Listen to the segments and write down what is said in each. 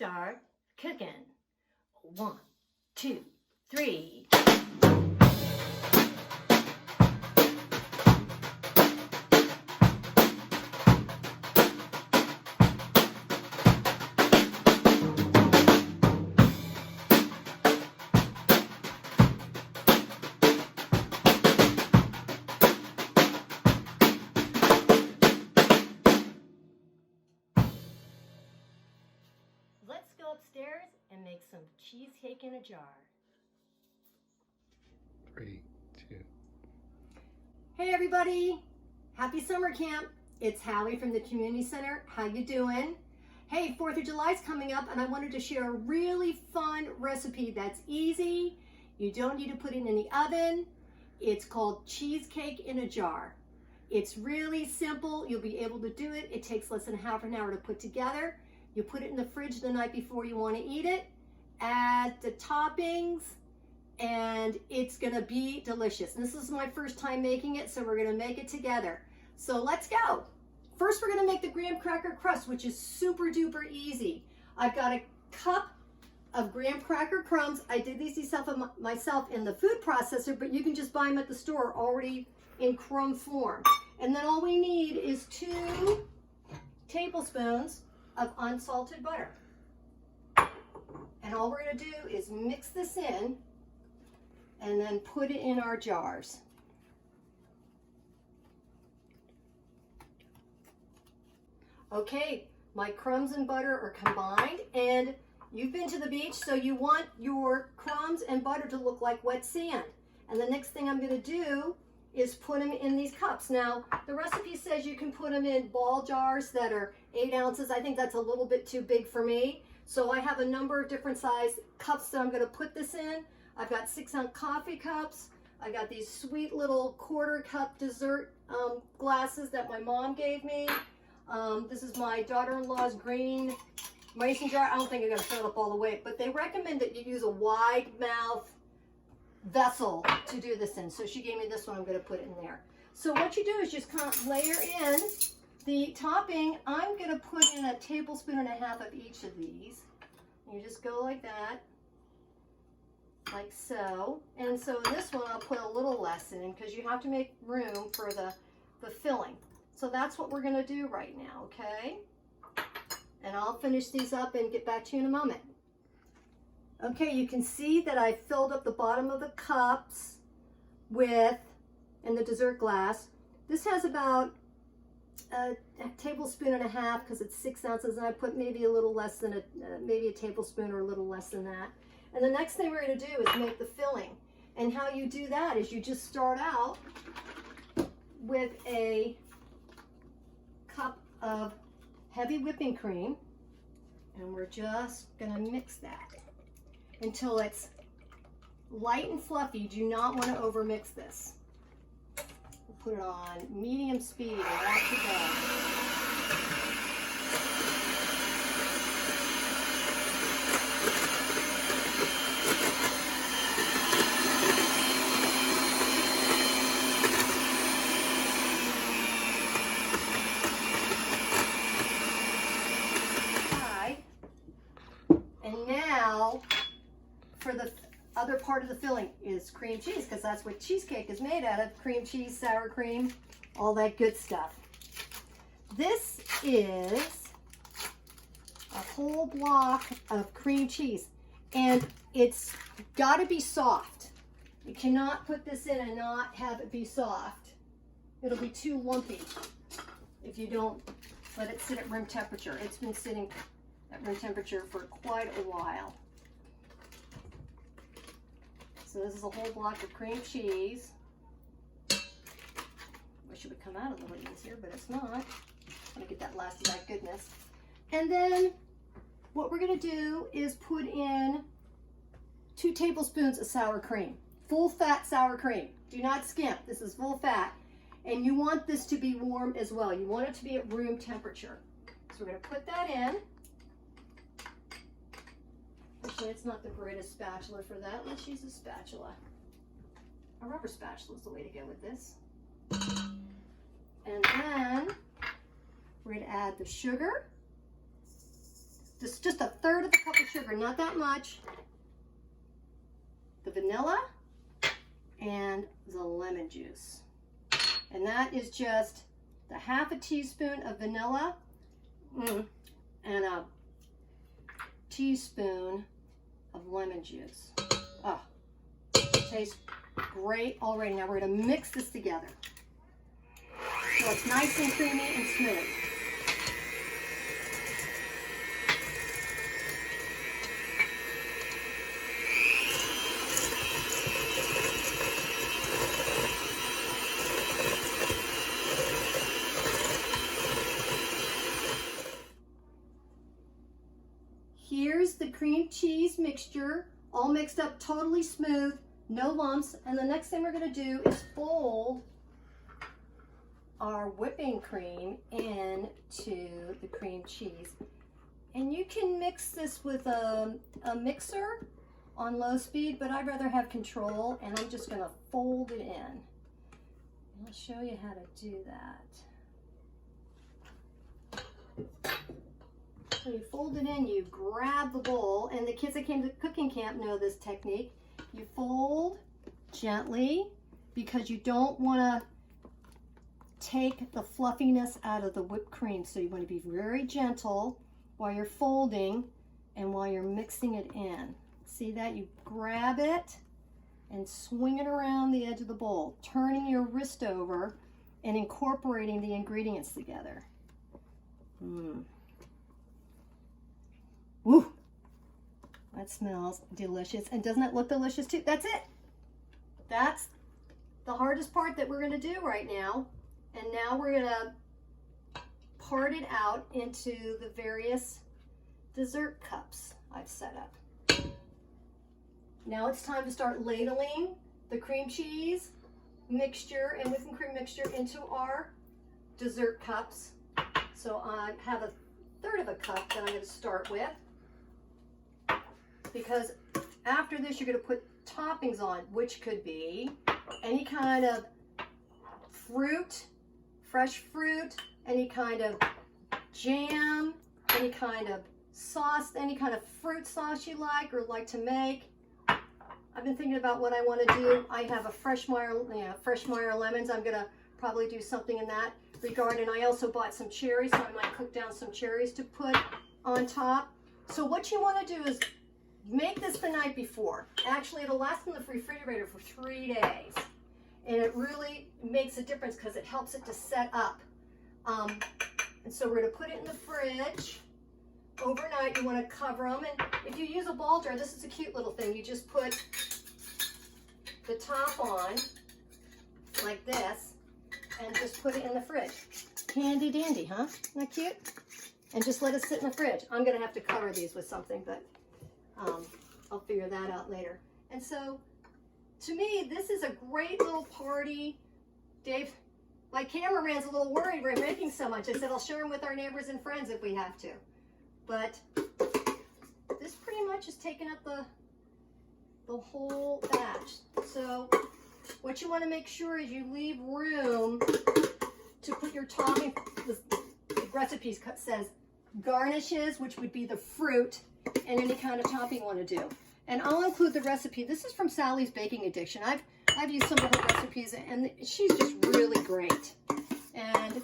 start cooking. 1, 2, 3. Let's go upstairs and make some cheesecake in a jar. 3, 2. Hey everybody, happy summer camp. It's Howie from the Community Center. How you doing? Hey, 4th of July is coming up and I wanted to share a really fun recipe that's easy. You don't need to put it in the oven. It's called cheesecake in a jar. It's really simple. You'll be able to do it. It takes less than half an hour to put together. You put it in the fridge the night before you want to eat it. Add the toppings and it's gonna be delicious. And this is my first time making it, so we're gonna make it together. So let's go. First, we're gonna make the graham cracker crust, which is super duper easy. I've got a cup of graham cracker crumbs. I did these myself in the food processor, but you can just buy them at the store already in crumb form. And then all we need is 2 tablespoons of unsalted butter. And all we're going to do is mix this in and then put it in our jars. Okay, my crumbs and butter are combined, and you've been to the beach, so you want your crumbs and butter to look like wet sand. And the next thing I'm going to do is put them in these cups. Now, the recipe says you can put them in ball jars that are 8 ounces. I think that's a little bit too big for me. So I have a number of different size cups that I'm gonna put this in. I've got 6-ounce coffee cups. I got these sweet little 1/4 cup dessert glasses that my mom gave me. This is my daughter-in-law's green mason jar. I don't think I'm gonna fill it up all the way, but they recommend that you use a wide mouth vessel to do this in. So she gave me this one, I'm going to put it in there. So what you do is just kind of layer in the topping. I'm going to put in 1.5 tablespoons of each of these. You just go like that, like so. And so in this one I'll put a little less in because you have to make room for the filling. So that's what we're going to do right now, okay? And I'll finish these up and get back to you in a moment. Okay, you can see that I filled up the bottom of the cups and the dessert glass. This has about 1.5 tablespoons because it's 6 ounces, and I put maybe a little less than maybe a tablespoon or a little less than that. And the next thing we're going to do is make the filling. And how you do that is you just start out with a cup of heavy whipping cream, and we're just going to mix that until it's light and fluffy. You do not want to overmix this. We'll put it on medium speed and watch it go. And now, for the other part of the filling is cream cheese, because that's what cheesecake is made out of: cream cheese, sour cream, all that good stuff. This is a whole block of cream cheese, and it's got to be soft. You cannot put this in and not have it be soft. It'll be too lumpy if you don't let it sit at room temperature. It's been sitting at room temperature for quite a while. So this is a whole block of cream cheese. Wish it would come out a little easier, but it's not. I'm gonna get that last of that goodness. And then what we're gonna do is put in 2 tablespoons of sour cream. Full fat sour cream. Do not skimp. This is full fat. And you want this to be warm as well. You want it to be at room temperature. So we're gonna put that in. Actually, it's not the greatest spatula for that. Let's use a spatula. A rubber spatula is the way to go with this. And then we're going to add the sugar, just a third of a cup of sugar, not that much. The vanilla and the lemon juice. And that is just the half a teaspoon of vanilla and a teaspoon of lemon juice. Oh, it tastes great already. Now we're going to mix this together so it's nice and creamy and smooth. Here's the cream cheese mixture, all mixed up totally smooth, no lumps. And the next thing we're going to do is fold our whipping cream into the cream cheese. And you can mix this with a mixer on low speed, but I'd rather have control, and I'm just going to fold it in. And I'll show you how to do that. So you fold it in, you grab the bowl, and the kids that came to cooking camp know this technique. You fold gently because you don't want to take the fluffiness out of the whipped cream. So you want to be very gentle while you're folding and while you're mixing it in. See that? You grab it and swing it around the edge of the bowl, turning your wrist over and incorporating the ingredients together. Woo! That smells delicious. And doesn't it look delicious too? That's it. That's the hardest part that we're going to do right now. And now we're going to part it out into the various dessert cups I've set up. Now it's time to start ladling the cream cheese mixture and whipping cream mixture into our dessert cups. So I have a third of a cup that I'm going to start with, because after this you're going to put toppings on, which could be any kind of fruit, fresh fruit, any kind of jam, any kind of sauce, any kind of fruit sauce you like or like to make. I've been thinking about what I want to do. I have a fresh Meyer lemons. I'm going to probably do something in that regard. And I also bought some cherries, so I might cook down some cherries to put on top. So what you want to do is make this the night before. Actually, it'll last in the refrigerator for 3 days. And it really makes a difference because it helps it to set up. And so we're going to put it in the fridge overnight. You want to cover them. And if you use a ball jar, this is a cute little thing. You just put the top on like this and just put it in the fridge. Handy dandy, huh? Isn't that cute? And just let it sit in the fridge. I'm going to have to cover these with something, but I'll figure that out later. And so, to me, this is a great little party. Dave, my cameraman's a little worried we're making so much. I said I'll share them with our neighbors and friends if we have to. But this pretty much is taking up the whole batch. So what you want to make sure is you leave room to put your topping. The recipe says garnishes, which would be the fruit, and any kind of topping you want to do. And I'll include the recipe. This is from Sally's Baking Addiction. I've used some of her recipes, and she's just really great. And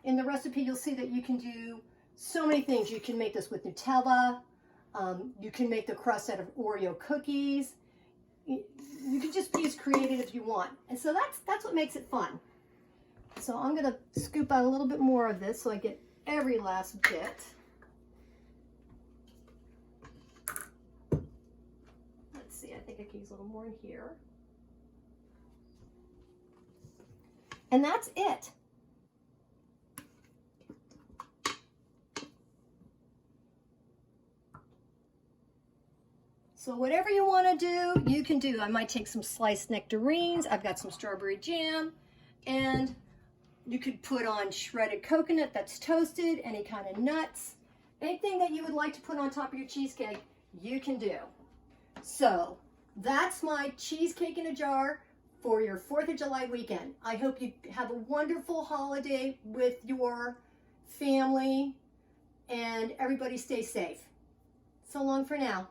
in the recipe, you'll see that you can do so many things. You can make this with Nutella. You can make the crust out of Oreo cookies. You can just be as creative as you want. And so that's what makes it fun. So I'm going to scoop out a little bit more of this so I get every last bit. Let's see, I think I can use a little more in here. And that's it. So whatever you want to do, you can do. I might take some sliced nectarines. I've got some strawberry jam. And you could put on shredded coconut that's toasted, any kind of nuts. Anything that you would like to put on top of your cheesecake, you can do. So that's my cheesecake in a jar for your 4th of July weekend. I hope you have a wonderful holiday with your family and everybody stay safe. So long for now.